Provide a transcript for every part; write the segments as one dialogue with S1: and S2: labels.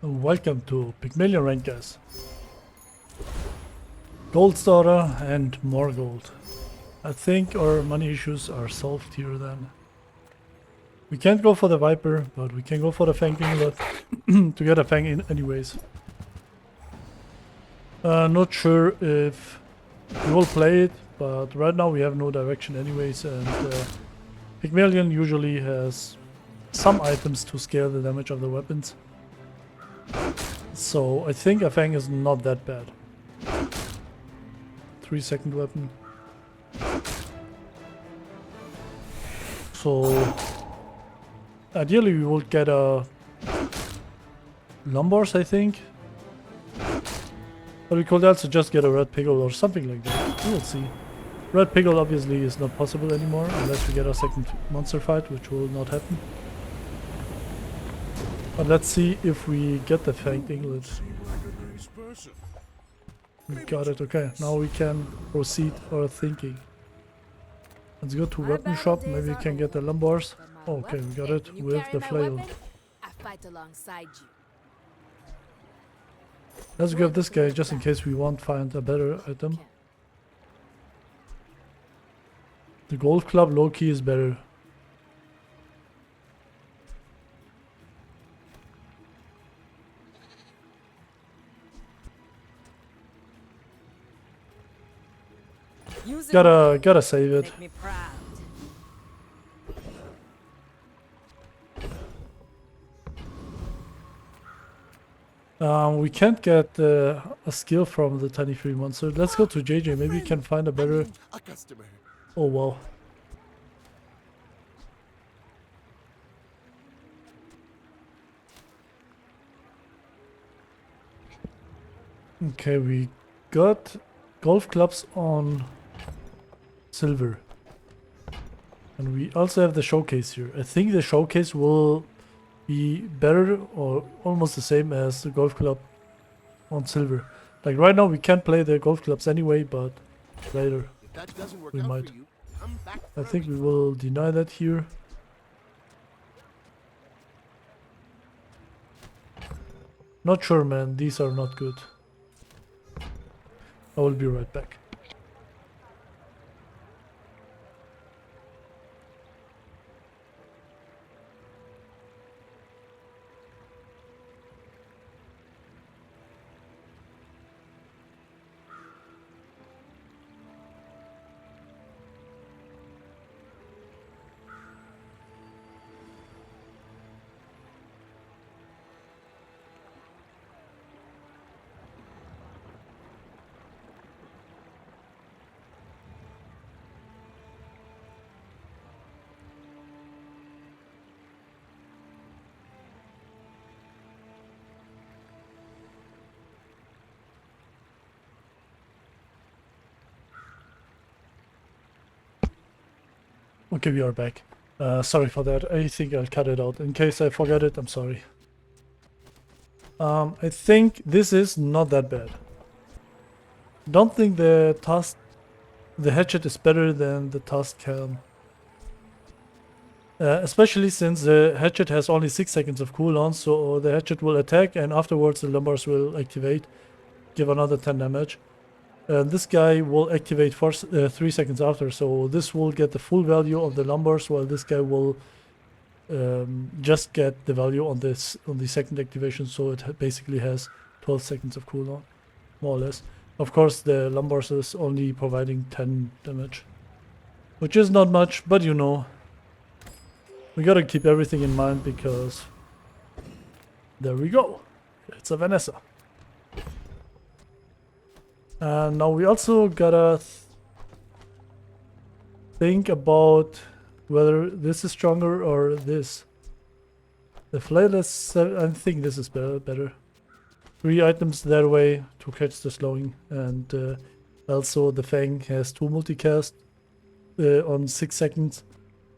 S1: Welcome to Pygmalion rank, guys. Gold starter and more gold. I think our money issues are solved here then. We can't go for the Viper, but we can go for the Fang Piglet to get a Fang in anyways. Not sure if we will play it, but right now we have no direction anyways, and Pygmalion usually has some items to scale the damage of the weapons. So I think a Fang is not that bad. 3-second weapon. So ideally we would get a Lombars, I think. But we could also just get a Red Piggle or something like that. We will see. Red Piggle obviously is not possible anymore unless we get a second monster fight, which will not happen. But let's see if we get the Fang Piglet. We got it, okay. Now we can proceed our thinking. Let's go to weapon shop, maybe we can get the Lombars. Oh, okay, we got it with the flail. Let's grab this guy just in case we won't find a better item. The golf club low-key is better. Gotta save it. We can't get a skill from the tiny free monster. Let's go to JJ. Maybe we can find a better. Oh wow. Okay, we got golf clubs on silver. And we also have the showcase here. I think the showcase will be better or almost the same as the golf club on silver. Like right now we can't play the golf clubs anyway, but later we might. I think we will deny that here. Not sure, man. These are not good. I will be right back. Okay, we are back. Sorry for that. I think I'll cut it out. In case I forget it, I'm sorry. I think this is not that bad. Don't think the hatchet is better than the task helm. Especially since the hatchet has only 6 seconds of cooldown, so the hatchet will attack and afterwards the Lombars will activate, give another 10 damage. This guy will activate first 3 seconds after, so this will get the full value of the Lombars, while this guy will just get the value on the second activation, so it basically has 12 seconds of cooldown, more or less. Of course, the Lombars is only providing 10 damage, which is not much, but you know, we gotta keep everything in mind because there we go. It's a Vanessa. And now we also gotta think about whether this is stronger or this. The flailless, I think this is better. 3 items that way to catch the slowing, and also the Fang has 2 multicast on 6 seconds,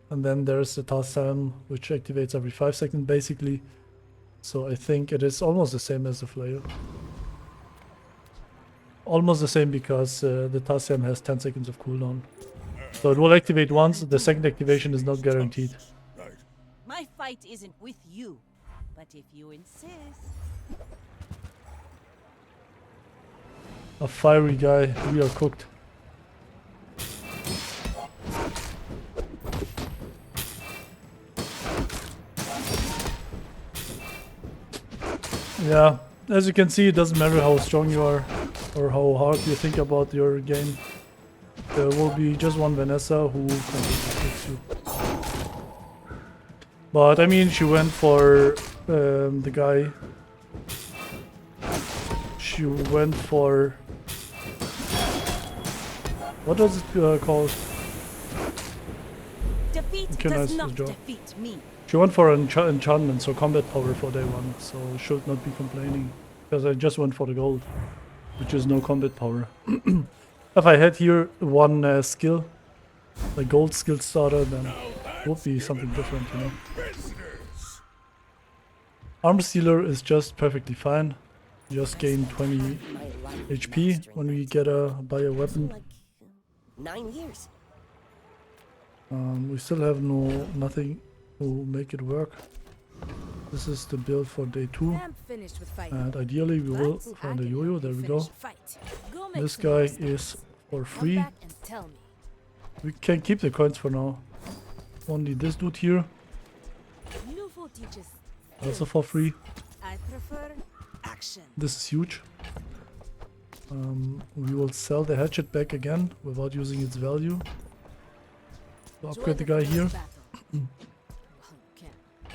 S1: and then there's the task time which activates every 5 seconds basically. So I think it is almost the same as the flail. Almost the same because the Tassiam has 10 seconds of cooldown. So it will activate once, the second activation is not guaranteed.
S2: My fight isn't with you, but if you insist.
S1: A fiery guy. We are cooked. Yeah, as you can see, it doesn't matter how strong you are or how hard you think about your game. There will be just one Vanessa who completely kicks you. But I mean, she went for the guy. She went for... What was it called?
S2: Defeat does not defeat me.
S1: She went for enchantment, so combat power for day one, so should not be complaining. Because I just went for the gold, which is no combat power. If I had here one skill, a gold skill starter, then it would be something different, you know. Armor Stealer is just perfectly fine. Just gain 20 HP when we get buy a weapon.
S2: 9 years.
S1: We still have nothing to make it work. This is the build for day 2. And ideally we will find a yo-yo. There we go. This guy is for free. We can keep the coins for now. Only this dude here. Also for free. This is huge. We will sell the hatchet back again without using its value. So upgrade the guy here.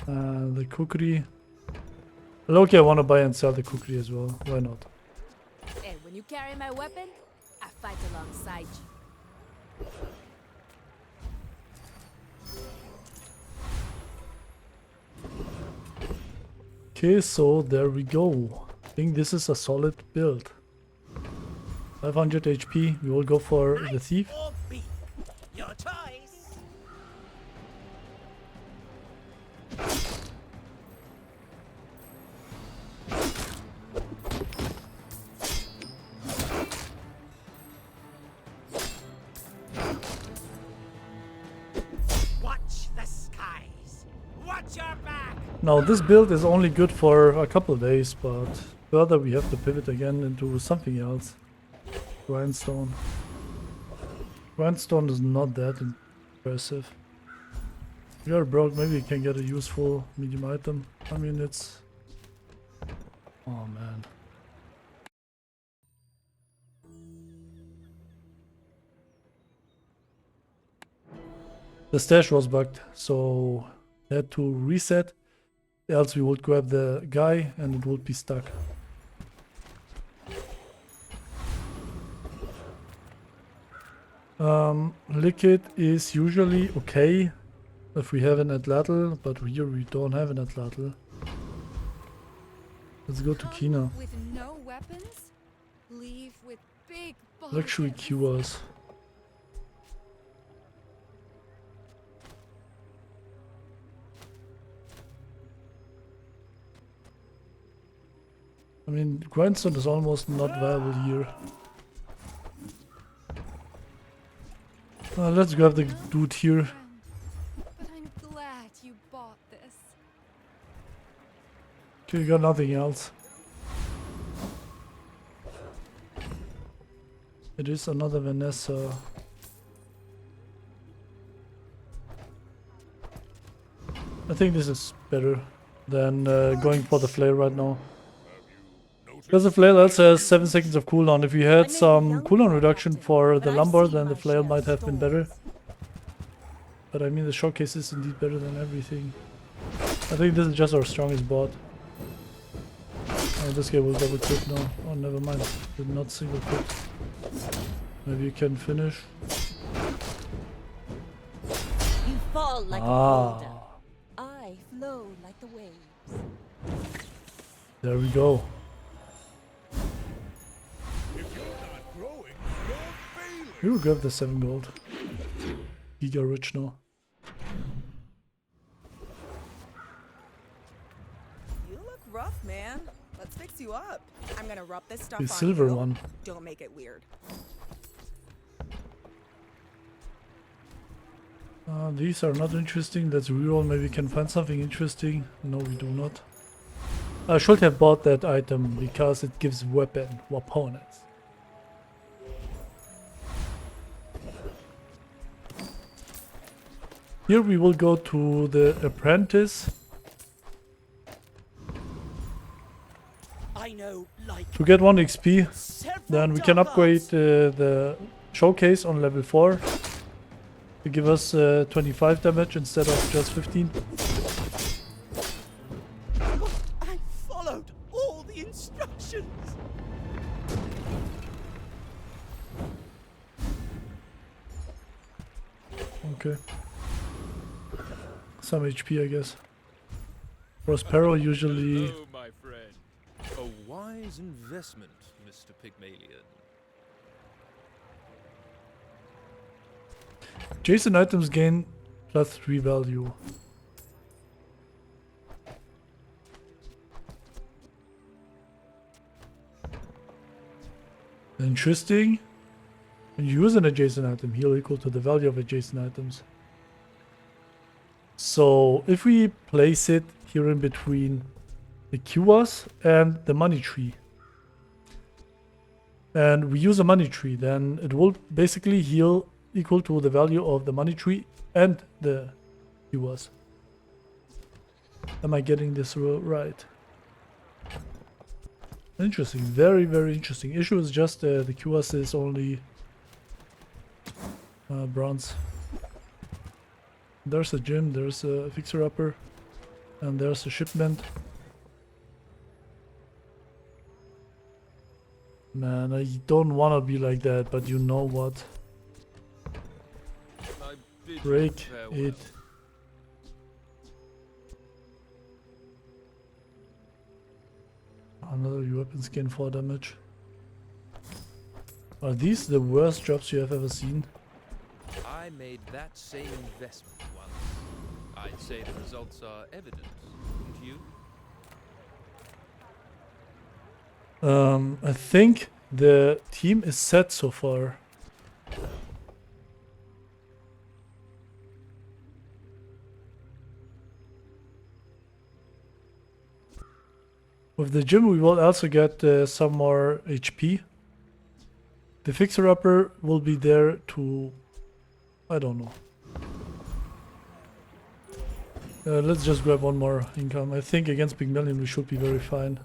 S1: The kukri. Okay, I want to buy and sell the kukri as well. Why not?
S3: And when you carry my weapon, I fight alongside you.
S1: Okay, so there we go. I think this is a solid build. 500 HP. We will go for the thief.
S2: Your choice. Watch the skies. Watch your back.
S1: Now this build is only good for a couple of days, but further we have to pivot again into something else. Grindstone. Grindstone is not that impressive. We are broke, maybe we can get a useful medium item. I mean, it's... Oh man. The stash was bugged, so I had to reset. Else we would grab the guy and it would be stuck. Liquid is usually okay if we have an atlatl, but here we don't have an atlatl. Let's go to Kina.
S3: With no weapons, leave with big
S1: Luxury cures. I mean, grindstone is almost not viable here. Let's grab the dude here.
S3: But I'm glad you bought this.
S1: Okay, got nothing else. It is another Vanessa. I think this is better than going for the flail right now. Because the flail also has 7 seconds of cooldown. If you had some cooldown reduction for the lumber, then the flail might have been better. But I mean, the showcase is indeed better than everything. I think this is just our strongest bot. Oh, this guy will double crit now. Oh, never mind. Did not single crit. Maybe you can finish.
S2: You fall like a boulder. I flow like the waves.
S1: There we go. We will grab the 7 gold. Giga rich now.
S4: You look rough, man. Let's fix you up. I'm gonna rub this stuff
S1: The
S4: on
S1: silver
S4: you.
S1: one.
S4: Don't make it weird.
S1: These are not interesting. Let's reroll. Maybe we can find something interesting. No, we do not. I should have bought that item because it gives weapons. Here we will go to the apprentice
S5: I know, like
S1: to get 1 XP.
S5: several
S1: Then we can upgrade the showcase on level 4 to give us 25 damage instead of just 15.
S5: I followed all the instructions.
S1: Okay. Some HP, I guess. Prospero usually.
S6: Hello, my friend. A wise investment, Mr. Pygmalien.
S1: Jason items gain +3 value. Interesting. When you use an adjacent item, heal equal to the value of adjacent items. So if we place it here in between the QoS and the money tree, and we use a money tree, then it will basically heal equal to the value of the money tree and the QoS. Am I getting this right? Interesting, very, very interesting. Issue is just the QoS is only bronze. There's a gym, there's a fixer-upper, and there's a shipment. Man, I don't want to be like that, but you know what?
S6: I bid you
S1: Break
S6: farewell.
S1: it. Another weapon skin 4 damage. Are these the worst drops you have ever seen?
S6: I made that same investment once. I'd say the results are evident, wouldn't you?
S1: I think the team is set so far. With the gym we will also get some more HP. The fixer-upper will be there to... I don't know. Let's just grab one more income. I think against Pygmalien we should be very fine.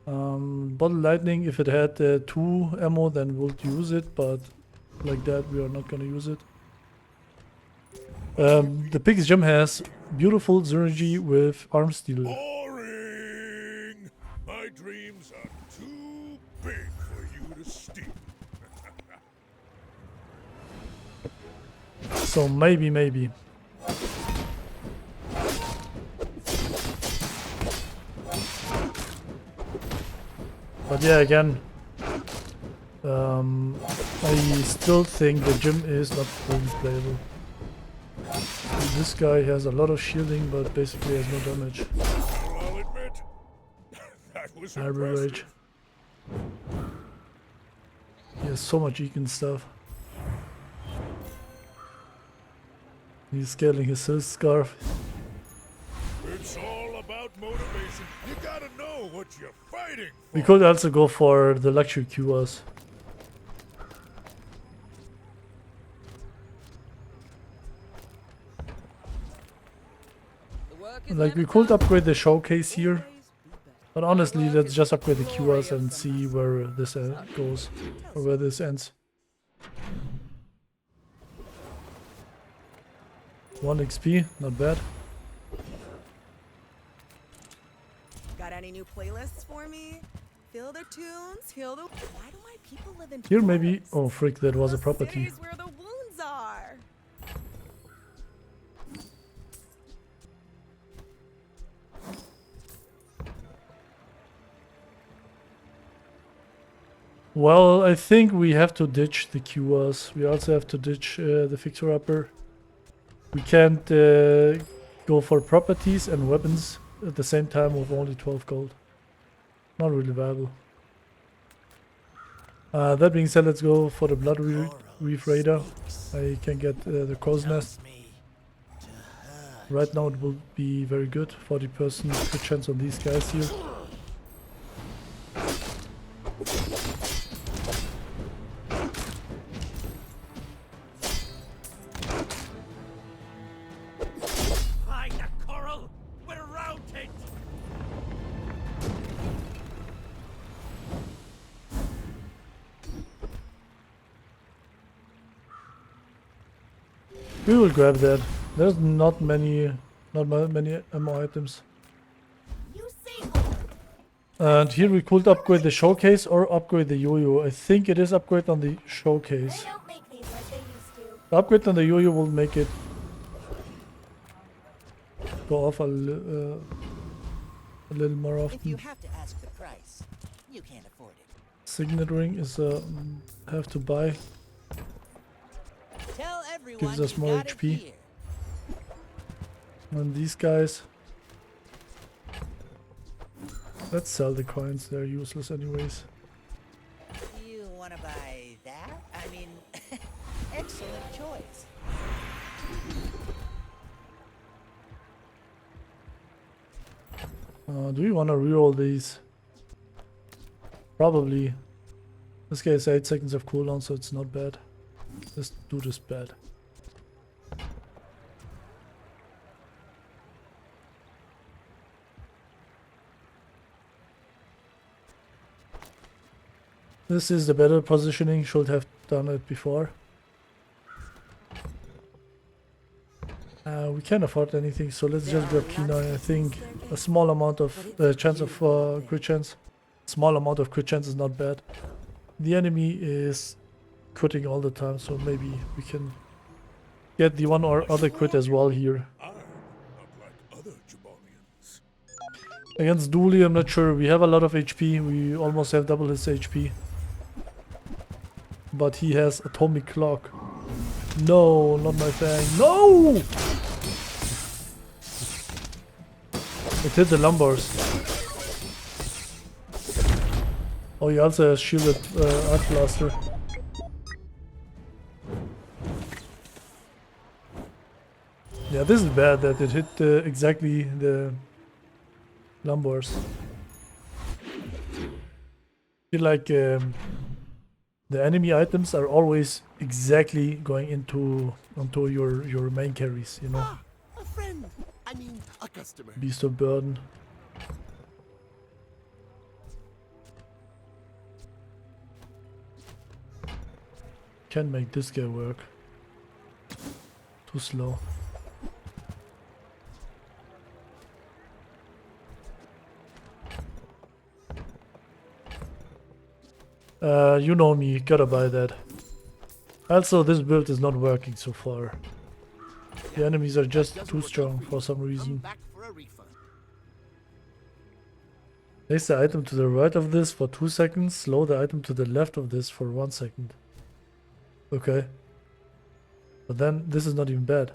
S1: Bottle lightning, if it had 2 ammo then we'll use it, but like that we are not gonna use it. The Pig's gem has beautiful synergy with arm steel.
S7: Boring! My dreams are too big for you to steal.
S1: So maybe. But yeah, again, I still think the gym is not fully playable. This guy has a lot of shielding, but basically has no damage.
S7: I'll admit, that was
S1: Hybrid
S7: impressive.
S1: Rage. He has so much econ stuff. He's scaling his silk scarf.
S7: It's all about motivation. You gotta know what you're fighting for.
S1: We could also go for the luxury QoS.
S3: The work is
S1: Like we
S3: never
S1: could
S3: done.
S1: upgrade the showcase here, but honestly, let's just upgrade the QoS and see where this goes, or where this ends. 1 XP, not bad.
S4: Got any new playlists for me? Feel the tunes, heal the. Why do my people live in
S1: Here maybe.
S4: forests?
S1: Oh frick, that was a
S4: The
S1: property.
S4: cities where the wounds are.
S1: Well, I think we have to ditch the QoS. We also have to ditch the fixer-upper. We can't go for properties and weapons at the same time with only 12 gold. Not really viable. That being said, let's go for the Blood Reef Raider. I can get the Crow's Nest.
S5: Me to her.
S1: Right now it will be very good. 40% good chance on these guys here.
S5: Find the coral. We're around it.
S1: We will grab that. There's not many ammo items. And here we could upgrade the showcase or upgrade the yo-yo. I think it is upgrade on the showcase. The upgrade on the yo-yo will make it go off a little more
S8: If you
S1: often.
S8: have to ask the price, you can't afford it.
S1: Signet ring is a have to buy.
S8: Tell everyone
S1: Gives us
S8: you
S1: more
S8: got it
S1: HP.
S8: here.
S1: And these guys. Let's sell the coins, they're useless anyways.
S8: You want to buy that? I mean, excellent choice.
S1: Do we want to reroll these? Probably. This guy has 8 seconds of cooldown, so it's not bad. Let's do this bad. This is the better positioning, should have done it before. We can't afford anything, so let's just grab P9. I think a small amount of chance of crit chance. Small amount of crit chance is not bad. The enemy is critting all the time, so maybe we can get the one or other crit as well here.
S7: I'm not like other Pygmaliens.
S1: Against Dooley, I'm not sure. We have a lot of HP. We almost have double his HP. But he has atomic clock. No, not my thing. No! It hit the lumbars. Oh, he also has shielded Arc Blaster. Yeah, this is bad that it hit exactly the lumbars. I feel like the enemy items are always exactly going onto your main carries, you know.
S5: Ah, a friend. I mean, a customer.
S1: Beast of Burden. Can't make this guy work. Too slow. You know me, gotta buy that. Also, this build is not working so far. The enemies are just too strong for some reason.
S5: Back for a refund.
S1: Place the item to the right of this for 2 seconds, slow the item to the left of this for 1 second. Okay. But then, this is not even bad.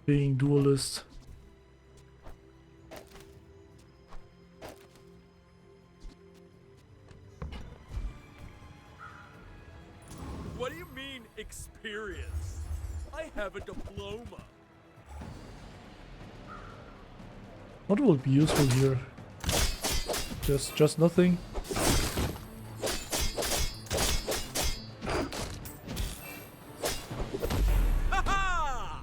S1: Being duelist.
S5: What do you mean, experience? I have a diploma.
S1: What will be useful here? Just nothing.
S5: Ha-ha!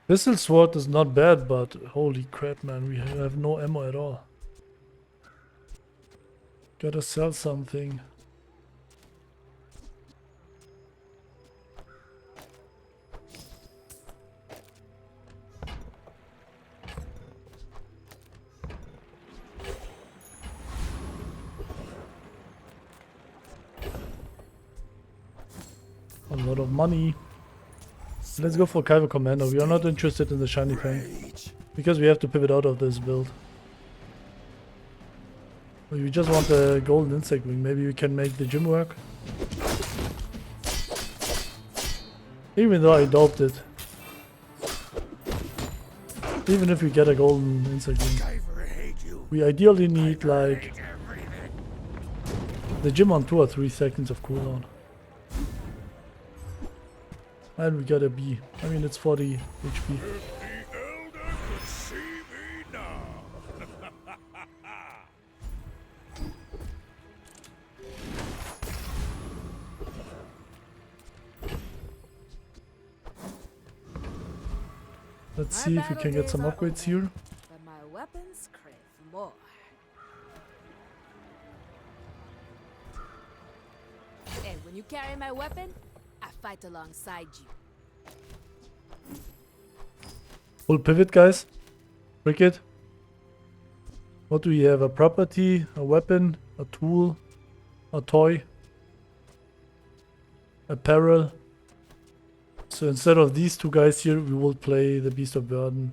S1: Pistol sword is not bad, but holy crap, man, we have no ammo at all. Gotta sell something. A lot of money. Let's go for Kyber Commando. We are not interested in the shiny thing. Because we have to pivot out of this build. We just want the golden insect wing. Maybe we can make the gym work. Even though I doped it. Even if we get a golden insect wing. We ideally need like the gym on 2 or 3 seconds of cooldown. And we got a B. I mean, it's 40 HP.
S7: The elder could see me now.
S1: Let's
S3: My
S1: see if we
S3: battle
S1: can get
S3: days
S1: some
S3: are
S1: upgrades
S3: over,
S1: here.
S3: but my weapons crave more. And when you carry my weapon, I fight alongside you.
S1: Full pivot, guys. Break it. What do we have? A property, a weapon, a tool, a toy, apparel. So instead of these 2 guys here, we will play the Beast of Burden.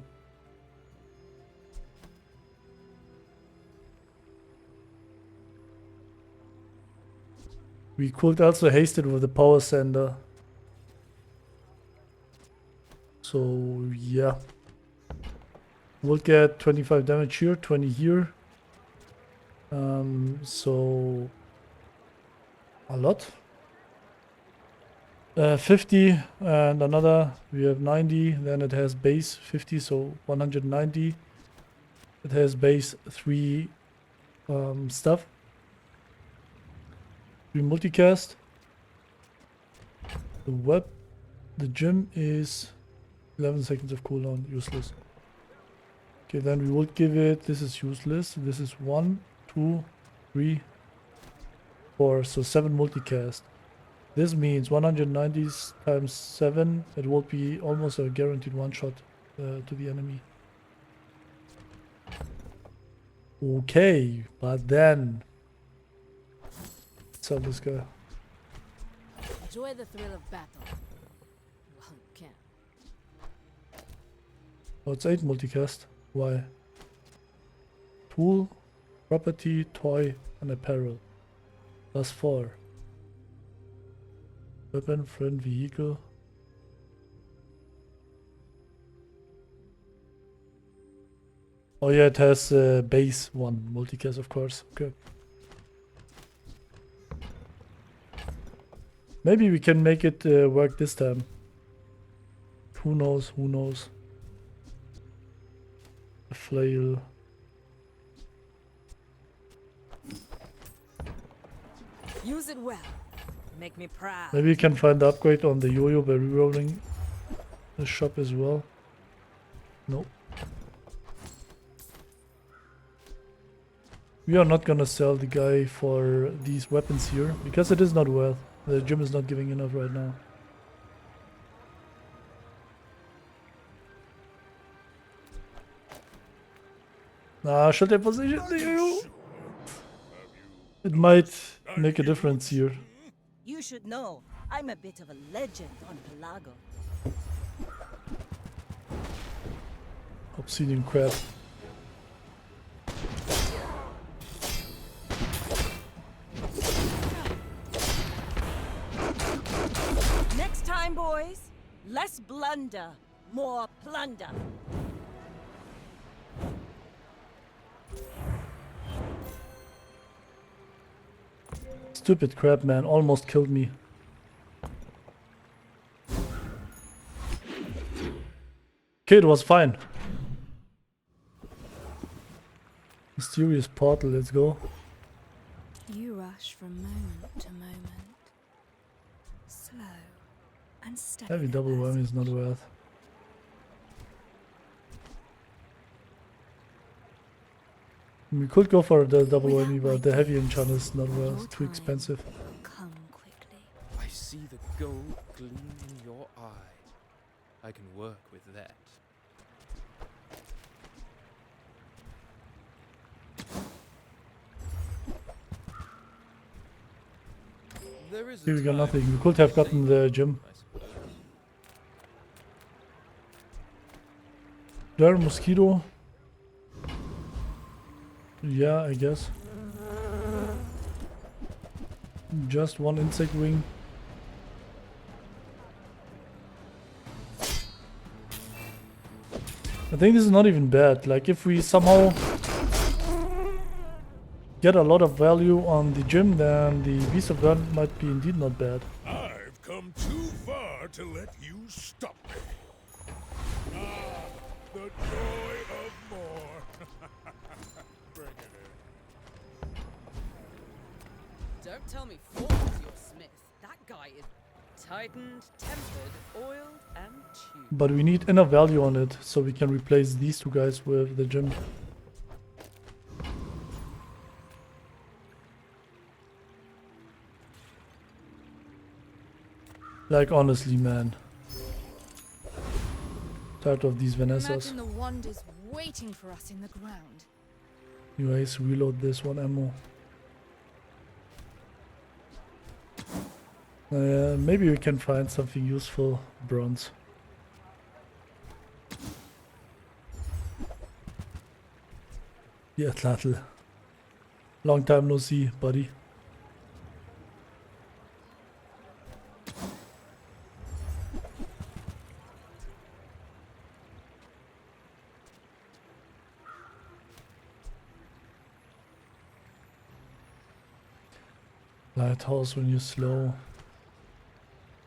S1: We could also haste it with the power sender. So yeah. We'll get 25 damage here, 20 here. So a lot. 50 and another, we have 90, then it has base 50, so 190. It has base 3 stuff. 3 multicast. The gym is 11 seconds of cooldown, useless. Okay, then we would give it, this is useless, this is 1, 2, 3, 4, so 7 multicast. This means 190 times 7, it will be almost a guaranteed one-shot to the enemy. Okay, but then... Sell this guy.
S3: Enjoy the thrill of battle. Well, you can.
S1: Oh, it's 8 multicast. Why? Tool, property, toy, and apparel. Plus 4. Weapon, friend, vehicle. Oh yeah, it has base 1 multicast, of course. Okay. Maybe we can make it work this time. Who knows? Who knows? A flail.
S2: Use it well. Make me proud.
S1: Maybe we can find the upgrade on the yo-yo by rerolling the shop as well. Nope. We are not gonna sell the guy for these weapons here because it is not worth. The gym is not giving enough right now. Nah, should I position the yo-yo? It might make a difference here.
S2: You should know, I'm a bit of a legend on Pelago.
S1: Obsidian crab.
S2: Next time, boys, less blunder, more plunder.
S1: Stupid crab man almost killed me. Okay, it was fine. Mysterious portal, let's go.
S3: You rush from moment to moment. Slow and steady.
S1: Heavy double whammy is not worth. We could go for the double whammy, but the heavy enchant is not worth. Too expensive.
S3: Come quickly.
S6: I see the gold gleam in your eye. I can work with that. There is a
S1: Here we got
S6: time
S1: nothing. We could have gotten the gym.
S6: I suppose.
S1: There, mosquito. Yeah, I guess. Just one insect wing. I think this is not even bad. Like if we somehow get a lot of value on the gym, then the Beast of Gun might be indeed not bad.
S7: I've come too far to let you stop me. Ah, the joy of more. Bring it in.
S9: Don't tell me Ford's your smith. That guy is tightened, tempered, oiled, and tuned.
S1: But we need enough value on it so we can replace these two guys with the gym. Like honestly, man. Tired of these Vanessas.
S3: Imagine the wand is waiting for us in the ground.
S1: Anyways, reload this one ammo. Maybe we can find something useful. Bronze. Yeah, Tlatl. Long time no see, buddy. Lighthouse when you're slow.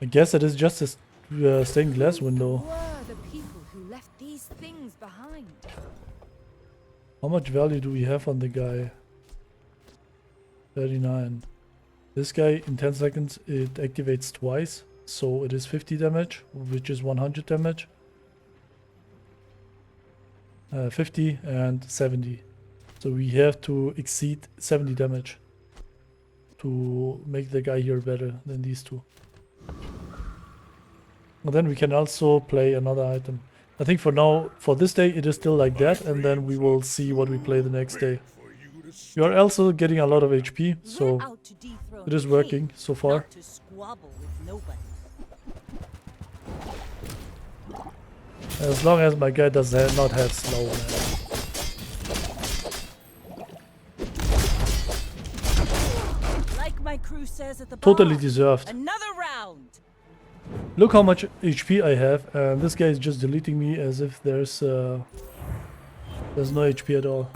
S1: I guess it is just a stained glass window.
S3: Who were the people who left these things behind?
S1: How much value do we have on the guy? 39. This guy in 10 seconds it activates twice, so it is 50 damage, which is 100 damage. 50 and 70. So we have to exceed 70 damage to make the guy here better than these two. And then we can also play another item. I think for now, for this day, it is still like that, and then we will see what we play the next day. You are also getting a lot of HP, so
S2: We're out to dethrone
S1: it is
S2: the
S1: working
S2: king,
S1: so far.
S2: not to squabble with nobody.
S1: As long as my guy does not have slow, man.
S2: Like my crew says at the
S1: Totally
S2: bar,
S1: deserved.
S2: another round.
S1: Look how much HP I have, and this guy is just deleting me as if there's no HP at all.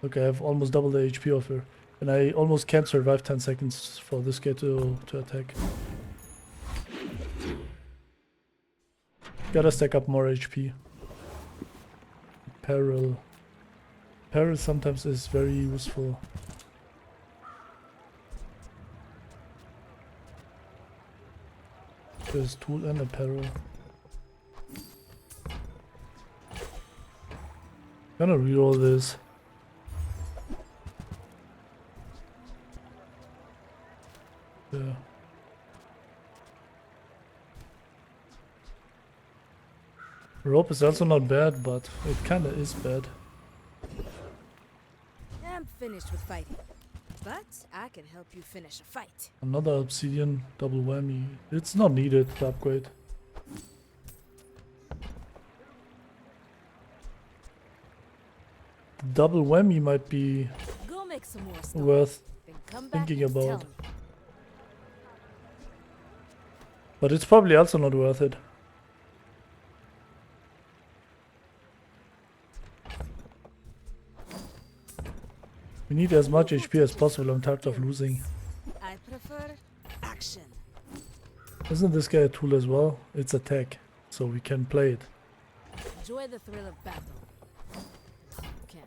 S1: Look, I have almost double the HP of her, and I almost can't survive 10 seconds for this guy to attack. Gotta stack up more HP. Peril. Peril sometimes is very useful. There's tool and apparel. Gonna reroll this. Yeah. Rope is also not bad, but it kinda is bad.
S3: I'm finished with fighting. But I can help you finish a fight.
S1: Another obsidian double whammy. It's not needed to upgrade. Double whammy might be
S3: Go make some more stuff.
S1: worth
S3: Then come back
S1: thinking
S3: and tell
S1: about.
S3: me.
S1: But it's probably also not worth it. We need as much HP as possible. I'm tired of losing.
S3: I prefer action.
S1: Isn't this guy a tool as well? It's attack, so we can play it.
S3: Enjoy the thrill of battle. Okay.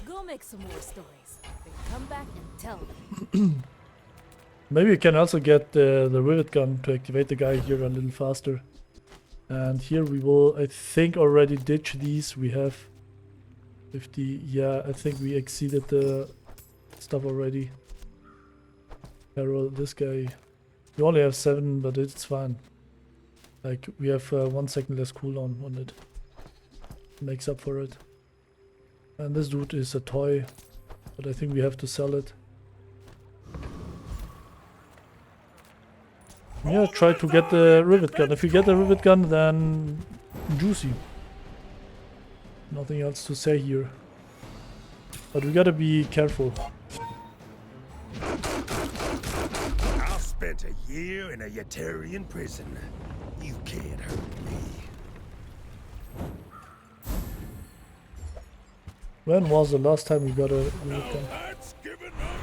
S3: Go make some more stories. Then come back and tell me.
S1: Maybe we can also get the rivet gun to activate the guy here a little faster. And here we will, I think, already ditch these. We have 50. Yeah, I think we exceeded the stuff already. Carol, this guy. We only have 7, but it's fine. Like, we have 1 second less cooldown on it. Makes up for it. And this dude is a toy, but I think we have to sell it. Yeah, try to get the rivet gun. If you get the rivet gun, then juicy. Nothing else to say here. But we gotta be careful.
S7: spent a year in a Yetarian prison. You can't hurt me.
S1: When was the last time we got a real
S7: Now
S1: gun?
S7: that's giving up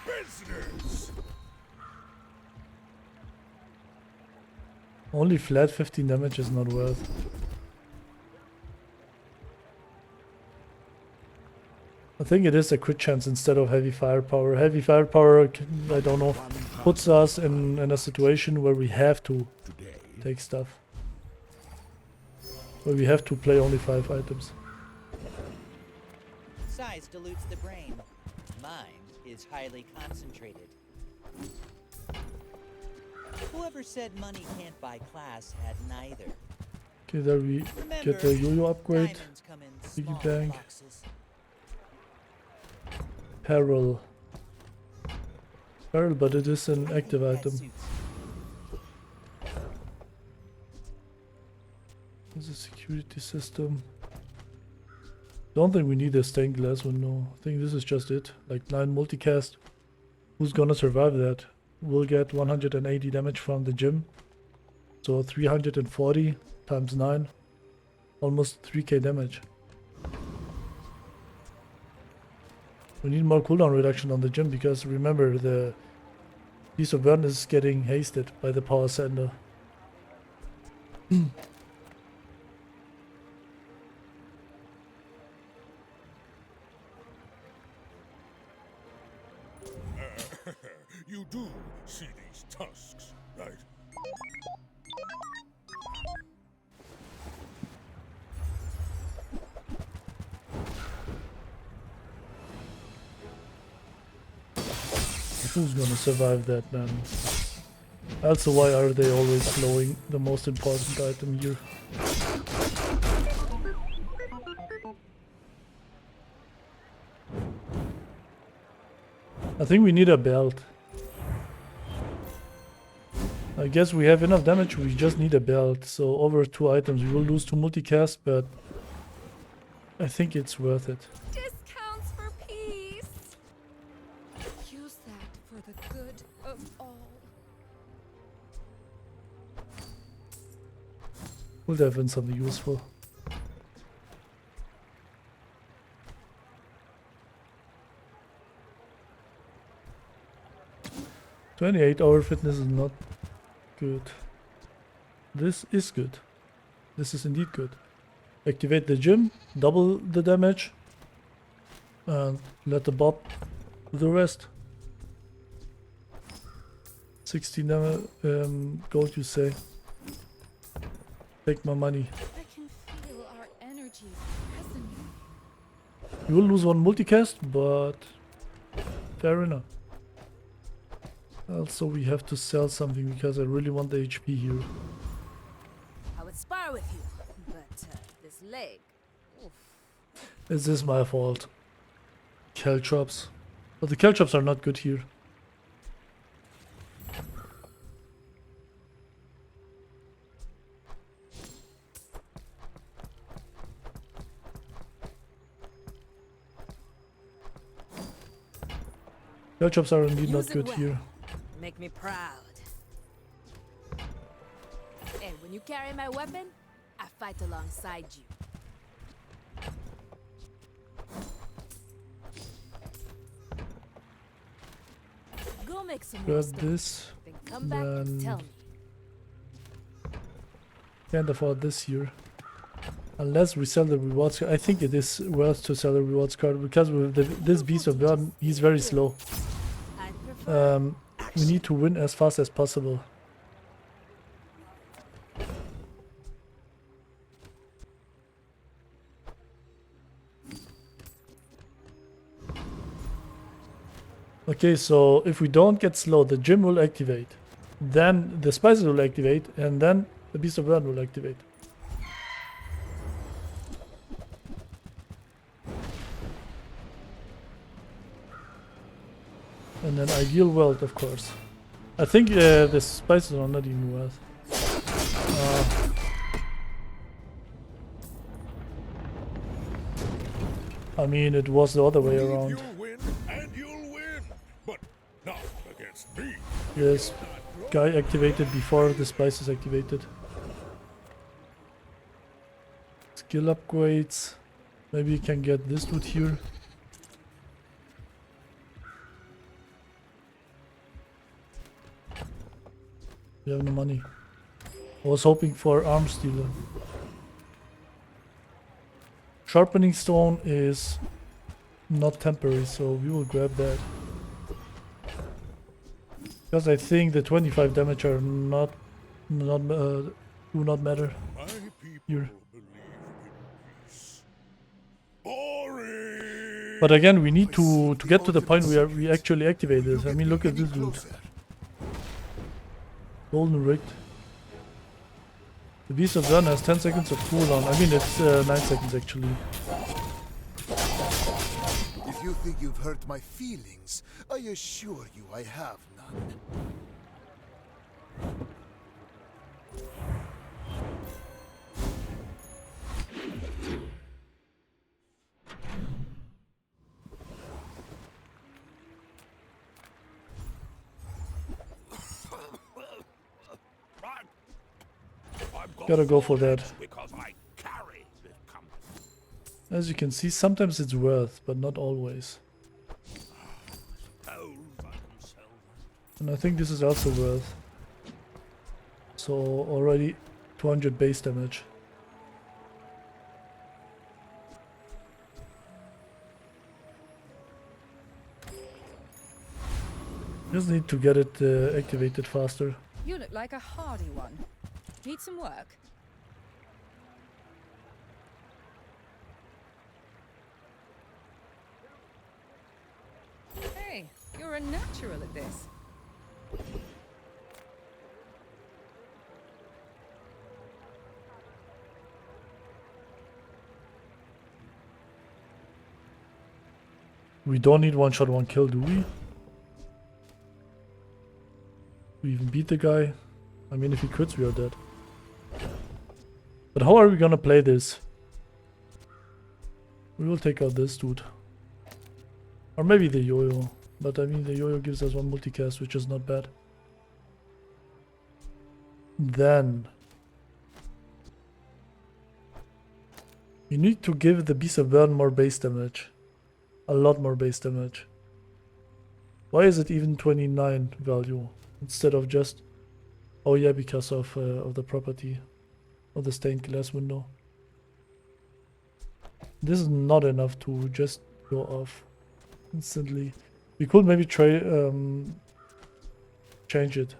S7: the business.
S1: Only flat 15 damage is not worth. I think it is a crit chance instead of heavy firepower. Heavy firepower, I don't know, puts us in a situation where we have to take stuff. Where we have to play only 5 items.
S8: Size dilutes the brain. Mine is highly concentrated. Whoever said money can't buy class had neither.
S1: Okay, there we
S8: Remember,
S1: get the yo-yo upgrade.
S8: diamonds come in
S1: Piggy
S8: small
S1: bank.
S8: boxes.
S1: Peril. Peril, but it is an
S8: I
S1: active
S8: think that
S1: item.
S8: suits.
S1: There's a security system. Don't think we need a stained glass one, no. I think this is just it. Like 9 multicast. Who's gonna survive that? We'll get 180 damage from the gym. So 340 times 9. Almost 3k damage. We need more cooldown reduction on the gym because remember the piece of burn is getting hasted by the power sender.
S7: You do see these tusks, right?
S1: Who's gonna survive that, man? Also, why are they always slowing the most important item here? I think we need a belt. I guess we have enough damage, we just need a belt. So over 2 items, we will lose 2 multicast, but I think it's worth it.
S2: Discounts for peace. Use that for the good of all.
S1: Would have been something useful. "28-hour fitness is not good." This is good. This is indeed good. Activate the gym, double the damage, and let the bob do the rest. 16 gold, you say? Take my money.
S3: I can feel our energies resonating.
S1: You will lose 1 multicast, but fair enough. Also, we have to sell something because I really want the HP here.
S2: I would spar with you, but this leg. Oof.
S1: Is this my fault? Caltrops. But the caltrops are not good here. Caltrops are indeed not
S2: Use it
S1: good
S2: well.
S1: here.
S2: Make me proud. And when you carry my weapon, I fight alongside you. Go make some more
S1: Grab
S2: stuff.
S1: this.
S2: Then come back and
S1: then-
S2: tell me.
S1: Can't afford this here. Unless we sell the rewards card. I think it is worth to sell the rewards card because with this beast of burden, he's very slow.
S2: I prefer
S1: We need to win as fast as possible. Okay, so if we don't get slow, the gym will activate. Then the spices will activate, and then the beast of burden will activate. And then ideal world, of course. I think the spices are not even worth. I mean, it was the other way
S7: Believe
S1: around.
S7: You'll win, and you'll win, but not against me.
S1: Yes, guy activated before the spice is activated. Skill upgrades. Maybe you can get this dude here. We have no money. I was hoping for arms dealer. Sharpening stone is not temporary, so we will grab that. Because I think the 25 damage are do not matter
S7: My people
S1: here.
S7: believe in peace. Boring.
S1: But again, we need to get to the point where we actually activate this. I mean, look at this dude. Golden rigged. The Beast of Burn has 10 seconds of cooldown. I mean, it's 9 seconds actually.
S10: If you think you've hurt my feelings, I assure you I have none.
S1: Gotta go for that.
S7: Because I carry this company.
S1: As you can see, sometimes it's worth, but not always. And I think this is also worth. So already 200 base damage. Just need to get it activated faster.
S9: You look like a hardy one. Need some work? Hey, you're a natural at this.
S1: We don't need one shot, one kill, do we? We even beat the guy. I mean, if he crits, we are dead. But how are we gonna play this? We will take out this dude. Or maybe the yo-yo. But I mean, the yo-yo gives us one multicast, which is not bad. Then you need to give the Beast of Burn more base damage. A lot more base damage. Why is it even 29 value instead of just... Oh yeah, because of the property of the stained glass window. This is not enough to just go off instantly. We could maybe try change it.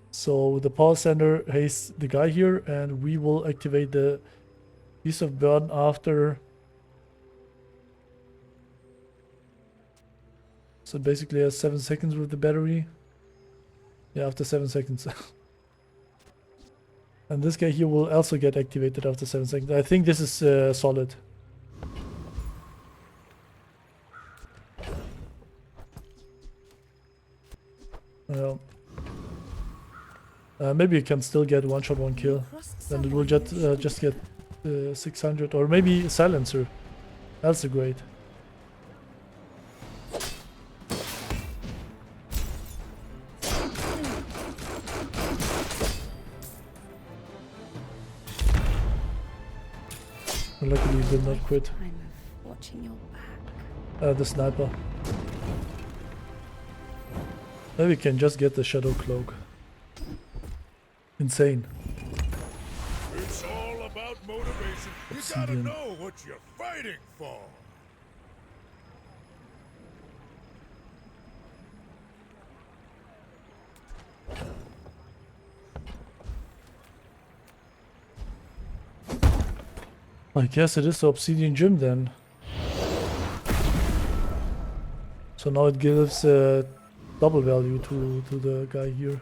S1: So the power sender hastes the guy here, and we will activate the Beast of Burn after. So basically has 7 seconds with the battery. Yeah, after 7 seconds. And this guy here will also get activated after 7 seconds. I think this is solid. Maybe you can still get one shot, one kill. Then it will just get 600, or maybe a silencer. That's a great. Luckily, he did not quit.
S2: Watching your back.
S1: The sniper. Maybe we can just get the shadow cloak. Insane.
S7: It's all about motivation. You gotta
S1: Obsidian.
S7: know what you're fighting for.
S1: I guess it is the Obsidian Gym then. So now it gives double value to the guy here.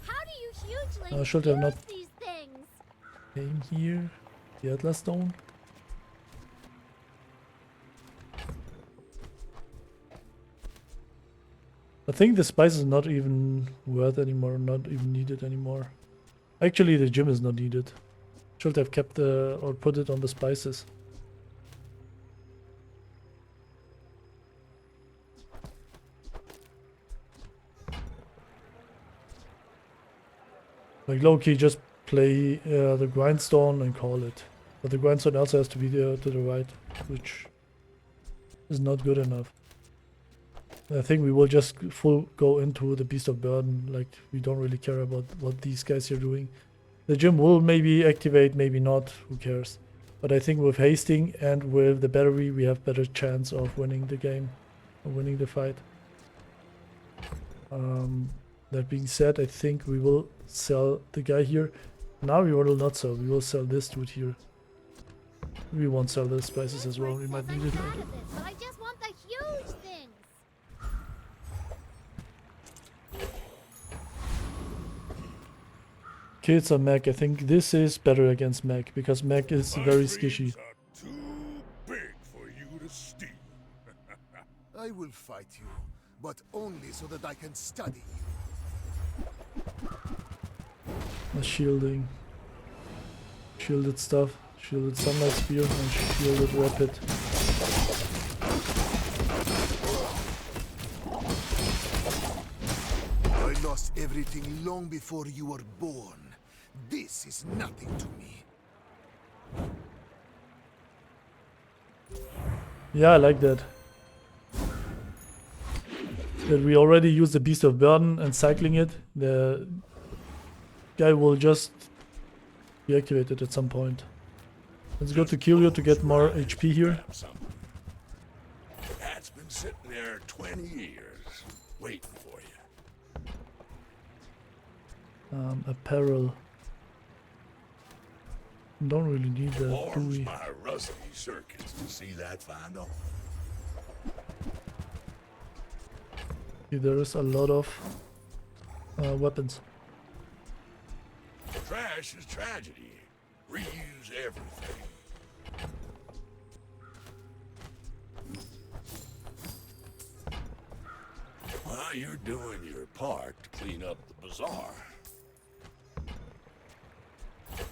S11: How do you hugely
S1: I should have not
S11: these things?
S1: came here. The Atlas Stone. I think the spice is not even worth anymore, not even needed anymore. Actually, the gym is not needed. Should have kept or put it on the spices. Like low-key just play the grindstone and call it. But the grindstone also has to be there to the right, which is not good enough. I think we will just full go into the Beast of Burden, like we don't really care about what these guys are doing. The gym will maybe activate, maybe not, who cares. But I think with hasting and with the battery we have better chance of winning the game, or winning the fight. That being said, I think we will sell the guy here. Now we will not sell, we will sell this dude here. We won't sell the spices as well, we might need it later.
S11: But I just want the huge things.
S1: Kids on Mac, I think this is better against Mac, because Mac is very skishy.
S7: Too big for you to steal.
S10: I will fight you, but only so that I can study you.
S1: The shielding. Shielded stuff. Shielded sunlight spear and shielded rapid.
S10: I lost everything long before you were born. This is nothing to me.
S1: Yeah, I like that. That we already use the Beast of Burden and cycling it. The guy will just be activated at some point. Let's go to Kiryu to get more HP here.
S7: That's been sitting there 20 years, waiting for you.
S1: Apparel. Don't really need that, do
S7: Warms
S1: we?
S7: my rusty circuits to see that final.
S1: There is a lot of weapons.
S7: Trash is tragedy. Reuse everything. Well, you're doing your part to clean up the bazaar.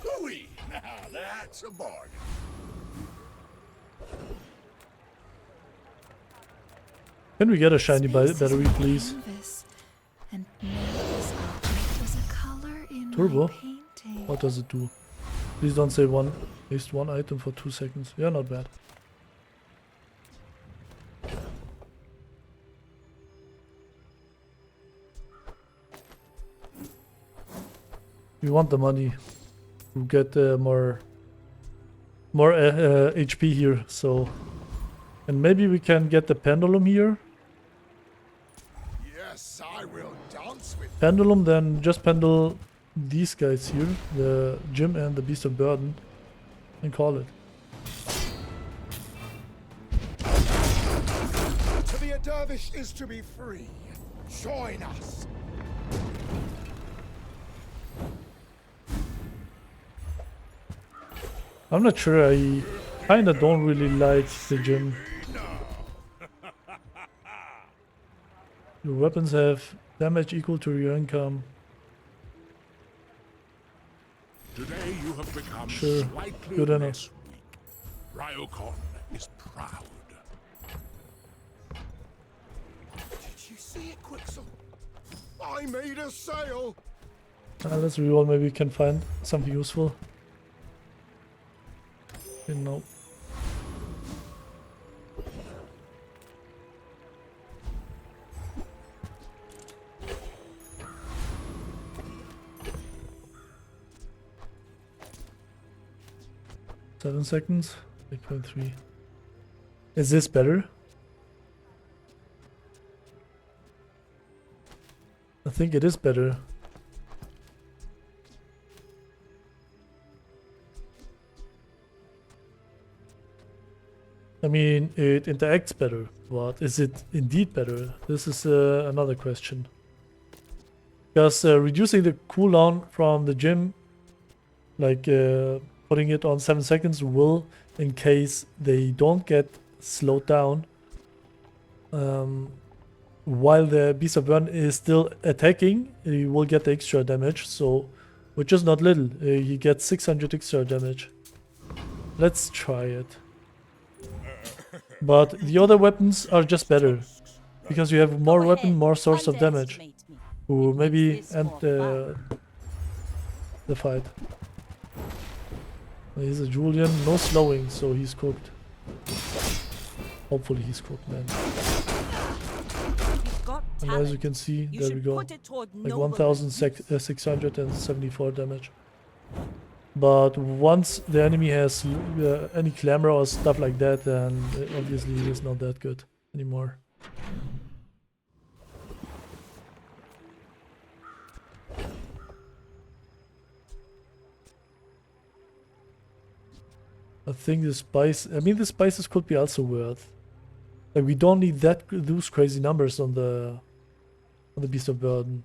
S7: Hooey! Now that's a bargain.
S1: Can we get a shiny battery, please?
S12: And this object was a color in
S1: Turbo?
S12: my painting.
S1: What does it do? Please don't say waste one item for 2 seconds. Yeah, not bad. We want the money to get more HP here, so... And maybe we can get the pendulum here.
S10: Yes, I will dance with
S1: Pendulum, then just pendle these guys here, the gym and the Beast of Burden, and call it.
S10: To be a dervish is to be free. Join us.
S1: I'm not sure, I kinda don't really like the gym. Your weapons have damage equal to your income.
S7: Today you have become
S1: Sure,
S7: slightly
S1: good enough.
S7: less weak. Ryokon is proud.
S10: Did you see it, Quicksilver? I made a sale.
S1: Let's reroll, maybe we can find something useful. Okay, no. Seven seconds, 8.3. Is this better? I think it is better. I mean, it interacts better, but is it indeed better? This is another question. Because reducing the cooldown from the gym, like putting it on 7 seconds, will, in case they don't get slowed down, while the Beast of Burden is still attacking, he will get the extra damage, so, which is not little. He gets 600 extra damage. Let's try it. But the other weapons are just better, because you have more weapon, more source of damage. Ooh, maybe, and the fight. He's a Julian, no slowing, so he's cooked. Hopefully he's cooked, man.
S2: You've got
S1: And
S2: talent.
S1: as you can see,
S2: You
S1: there we
S2: should
S1: go.
S2: put it toward
S1: Like
S2: noble
S1: 1674 damage. But once the enemy has any clamor or stuff like that, then obviously it is not that good anymore. I think the spice, I mean the spices could be also worth. Like we don't need those crazy numbers on the Beast of Burden.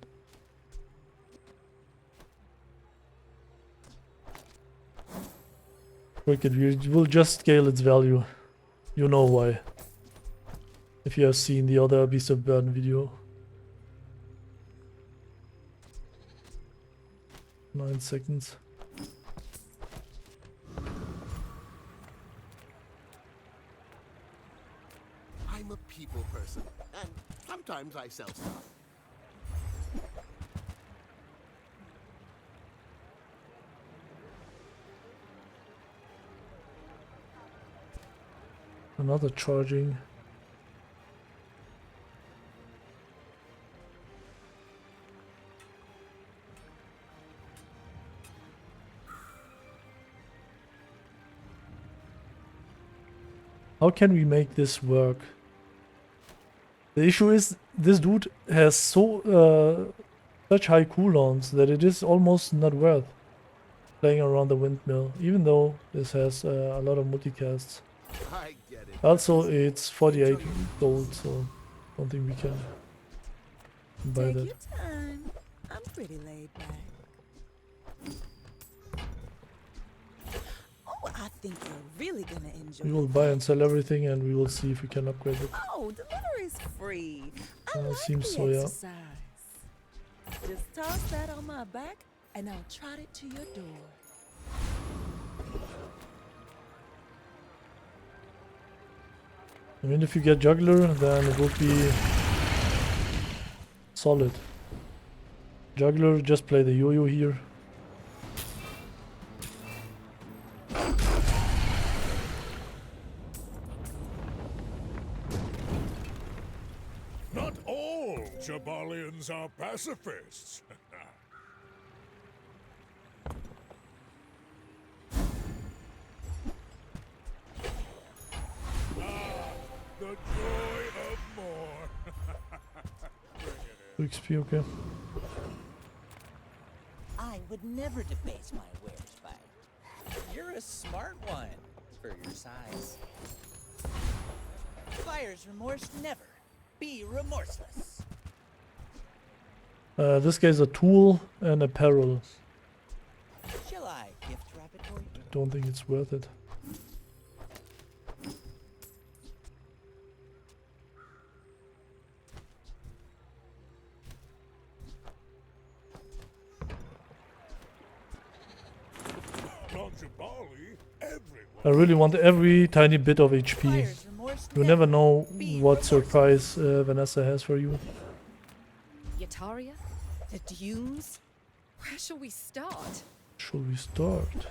S1: Wicked, we will just scale its value. You know why. If you have seen the other Beast of Burden video. 9 seconds.
S13: I'm a people person, and sometimes I sell stuff.
S1: Another charging. How can we make this work? The issue is this dude has such high cooldowns that it is almost not worth playing around the windmill, even though this has a lot of multicasts.
S13: I get it.
S1: Also, it's 48 gold, so don't think we can buy
S4: Take
S1: that.
S4: your time. I'm pretty laid back. Oh, I think you're really gonna enjoy
S1: We will buy and sell everything, and we will see if we can upgrade it.
S4: Oh, delivery's free. I like
S1: Seems
S4: the
S1: so, yeah.
S4: exercise. Just toss that on my back, and I'll trot it to your door.
S1: I mean, if you get juggler, then it would be solid. Juggler, just play the yo-yo here.
S7: Not all Jabalians are pacifists. The joy of more. Bring it in.
S1: 2 XP, okay.
S8: I would never debase my wares by. You're a smart one for your size. Buyer's remorse never. Be remorseless.
S1: This guy's a tool and apparel.
S8: Shall I gift wrap it for you?
S1: Don't think it's worth it.
S7: On Jabali, everyone.
S1: I really want every tiny bit of HP.
S8: Buyer's remorse
S1: You never know
S8: Be
S1: what surprise Vanessa has for you.
S3: Yataria?
S4: The dunes?
S3: Where shall we start?
S1: Should we start?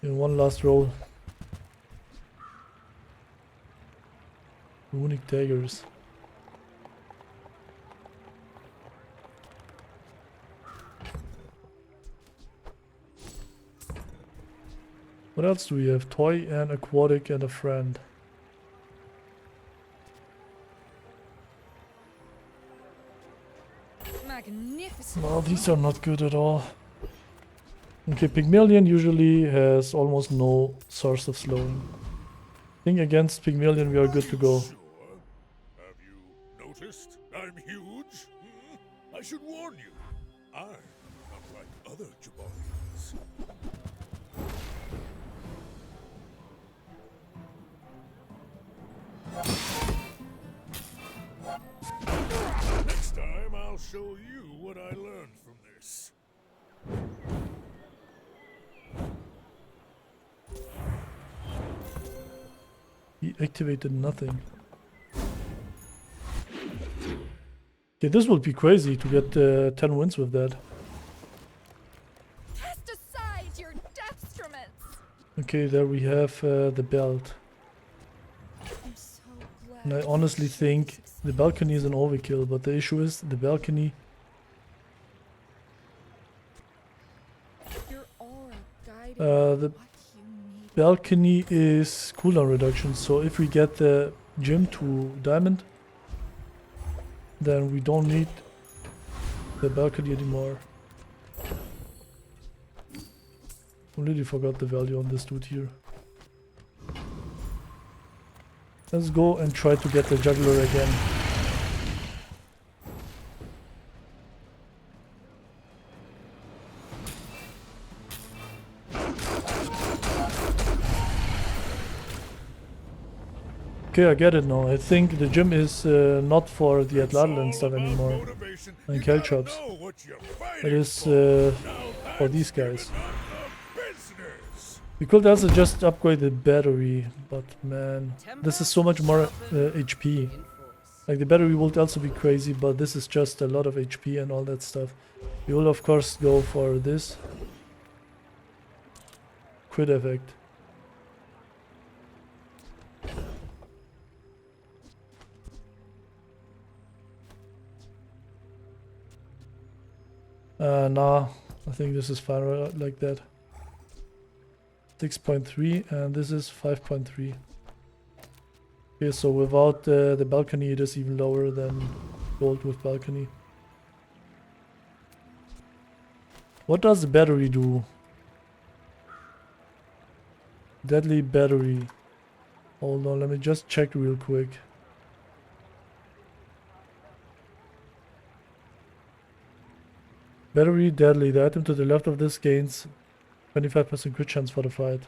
S1: In one last roll. Runic daggers. What else do we have? Toy and aquatic and a friend.
S3: Magnificent.
S1: Well, these are not good at all. Okay, Pygmalien usually has almost no source of slowing. I think against Pygmalien we are good to go.
S7: Sure. Have you noticed? I'm huge. I should warn you. I'm not like other Jabalians. Next time I'll show you what I learned from this.
S1: He activated nothing. Okay, this would be crazy to get 10 wins with that.
S3: Cast aside your destruments.
S1: Okay, there we have the belt.
S3: I'm so glad.
S1: And I honestly think the balcony is an overkill, but the issue is the balcony.
S3: Your aura guiding
S1: The
S3: what you need.
S1: balcony is cooldown reduction, so if we get the gym to diamond, then we don't need the balcony anymore. Completely forgot the value on this dude here. Let's go and try to get the juggler again. Okay, I get it now. I think the gym is not for the Atlatl stuff anymore. And Kel chops. It is for these guys. We could also just upgrade the battery, but man, this is so much more HP. Like the battery would also be crazy, but this is just a lot of HP and all that stuff. We will of course go for this. Crit effect. Nah, I think this is fine like that. 6.3 and this is 5.3. Okay, so without the balcony it is even lower than gold with balcony. What does the battery do? Deadly battery. Hold on, let me just check real quick. Battery deadly. The item to the left of this gains 25% crit chance for the fight.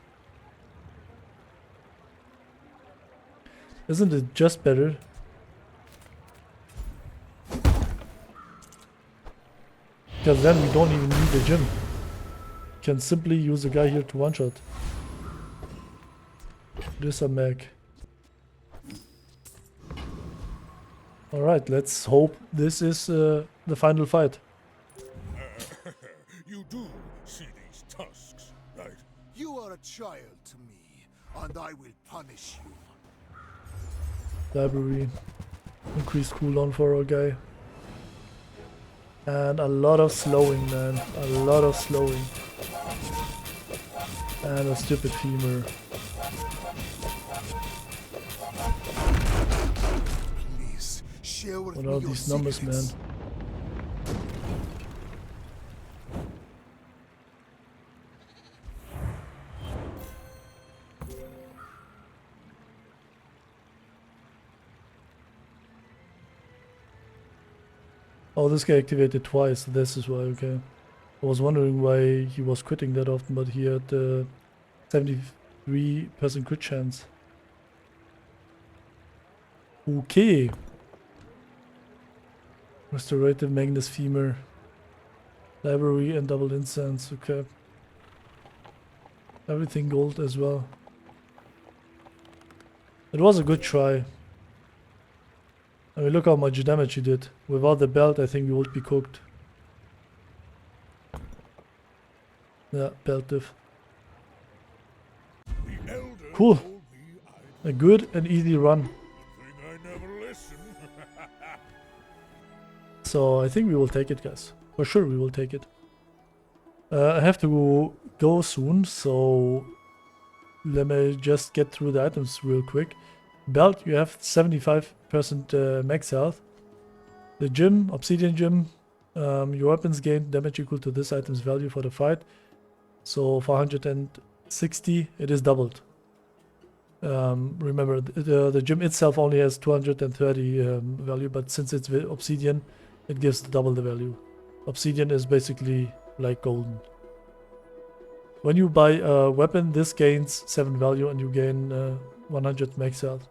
S1: Isn't it just better? Because then we don't even need the gym. We can simply use a guy here to one-shot. This a mech. Alright, let's hope this is the final fight.
S7: You do see these tusks, right?
S10: You are a child to me, and I will punish you.
S1: Library. Increased cooldown for our guy. And a lot of slowing, man. A lot of slowing. And a stupid femur.
S10: Please, share with
S1: What
S10: me
S1: are
S10: your
S1: these numbers,
S10: secrets.
S1: man? Oh, this guy activated twice. This is why, okay. I was wondering why he was quitting that often, but he had 73% crit chance. Okay. Restorative Magnus Femur. Library and double incense, okay. Everything gold as well. It was a good try. I mean, look how much damage he did. Without the belt, I think we would be cooked. Yeah, belt diff. Cool. A good and easy run. So I think we will take it, guys. For sure we will take it. I have to go soon, so let me just get through the items real quick. Belt, you have 75% max health. The gym, Obsidian gym, your weapons gain damage equal to this item's value for the fight. So 460, it is doubled. Remember, the gym itself only has 230 value, but since it's Obsidian, it gives double the value. Obsidian is basically like golden. When you buy a weapon, this gains 7 value and you gain 100 max health.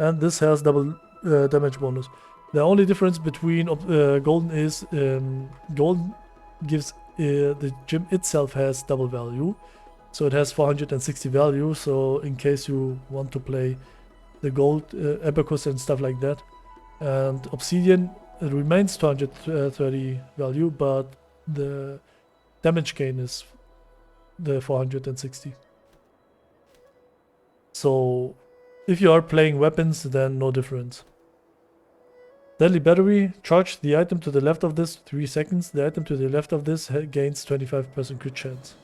S1: And this has double damage bonus. The only difference between golden is golden gives the gym itself has double value, so it has 460 value. So in case you want to play the gold abacus and stuff like that, and Obsidian it remains 230 value, but the damage gain is the 460. So if you are playing weapons, then no difference. Deadly Battery, charge the item to the left of this 3 seconds. The item to the left of this gains 25% crit chance.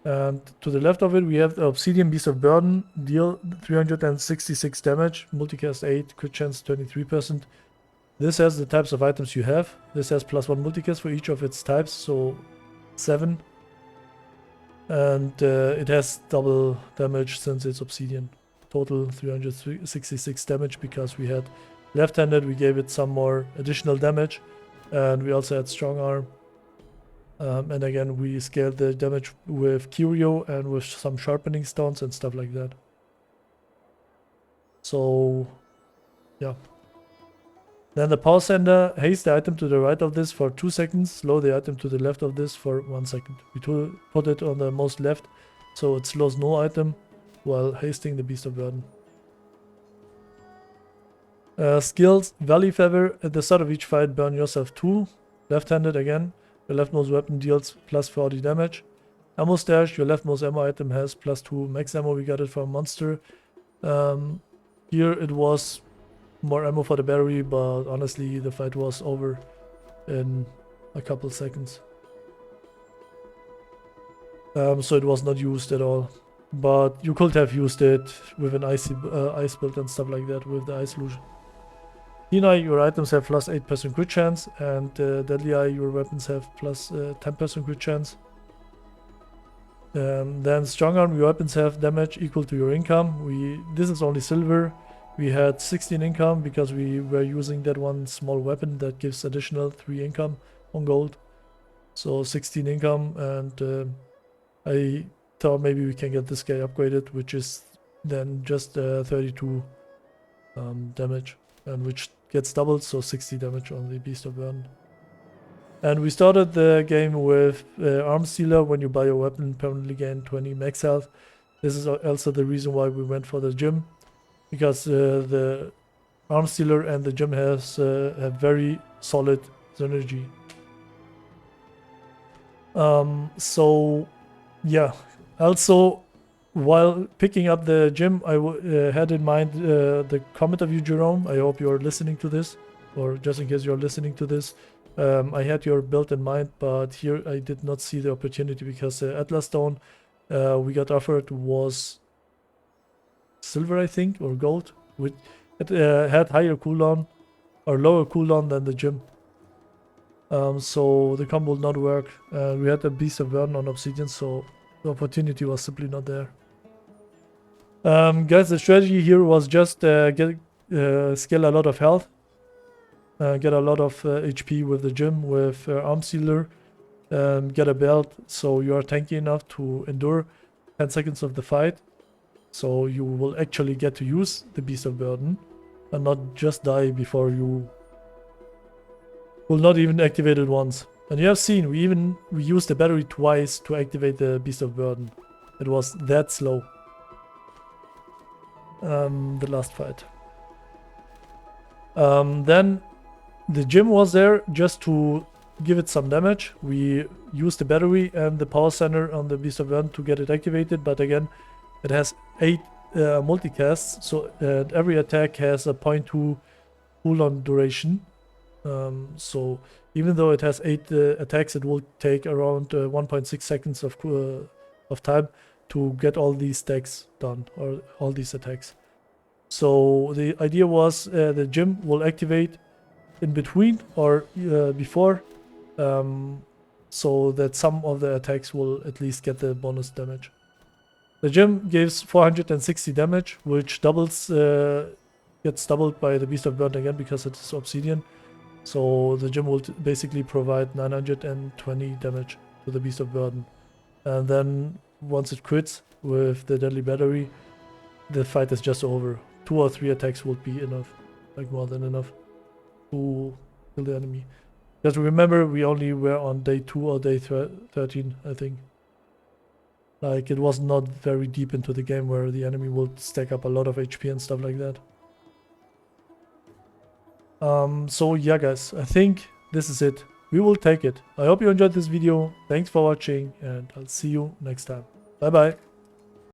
S1: And to the left of it, we have the Obsidian Beast of Burden, deal 366 damage, multicast 8, crit chance 23%. This has the types of items you have. This has +1 multicast for each of its types, so 7. And it has double damage since it's Obsidian. Total 366 damage because we had left-handed, we gave it some more additional damage. And we also had strong arm. And again, we scaled the damage with Curio and with some sharpening stones and stuff like that. So, yeah. Then the Power Sender, haste the item to the right of this for 2 seconds, slow the item to the left of this for 1 second. We put it on the most left, so it slows no item while hasting the Beast of Burden. Skills, Valley Feather, at the start of each fight burn yourself 2, left-handed again. Your leftmost weapon deals +40 damage. Ammo stash, your leftmost ammo item has +2 max ammo, we got it from Monster. Here it was more ammo for the battery, but honestly the fight was over in a couple seconds. So it was not used at all. But you could have used it with an ice build and stuff like that with the ice illusion. Deny, your items have +8% crit chance, and Deadly Eye, your weapons have +10% crit chance. Then Strong Arm, your weapons have damage equal to your income. This is only silver. We had 16 income because we were using that one small weapon that gives additional 3 income on gold. So 16 income, and I thought maybe we can get this guy upgraded, which is then just 32 damage, and which gets doubled, so 60 damage on the Beast of Burden. And we started the game with Arm Stealer. When you buy a weapon, permanently gain 20 max health. This is also the reason why we went for the gym, because the Arm Stealer and the gym have very solid synergy. So yeah, also while picking up the gym, I had in mind the comment of you, Jerome. I hope you're listening to this, or just in case you're listening to this. I had your build in mind, but here I did not see the opportunity because the Atlas Stone we got offered was silver, I think, or gold. It had higher cooldown or lower cooldown than the gym. So the combo will not work. We had a Beast of Burden on Obsidian, so the opportunity was simply not there. Guys, the strategy here was just scale a lot of health. Get a lot of HP with the gym, with Arm Sealer. Get a belt so you are tanky enough to endure 10 seconds of the fight. So you will actually get to use the Beast of Burden and not just die before you will not even activate it once. And you have seen, we used the battery twice to activate the Beast of Burden. It was that slow. The last fight. Then the gym was there just to give it some damage. We used the battery and the power center on the Beast of Burden to get it activated, but again, it has 8 multicasts, so every attack has a 0.2 cooldown duration. So even though it has 8 attacks, it will take around 1.6 seconds of time to get all these stacks done, or all these attacks. So the idea was the gym will activate in between or before, so that some of the attacks will at least get the bonus damage. The gym gives 460 damage, which gets doubled by the Beast of Burden again because it is Obsidian. So the gym will basically provide 920 damage to the Beast of Burden. And then once it crits with the Deadly Battery, the fight is just over. 2 or 3 attacks would be enough, like more than enough, to kill the enemy. Just remember, we only were on day 2 or day 13, I think. Like, it was not very deep into the game where the enemy would stack up a lot of HP and stuff like that. So yeah, guys, I think this is it. We will take it. I hope you enjoyed this video. Thanks for watching, and I'll see you next time. Bye bye.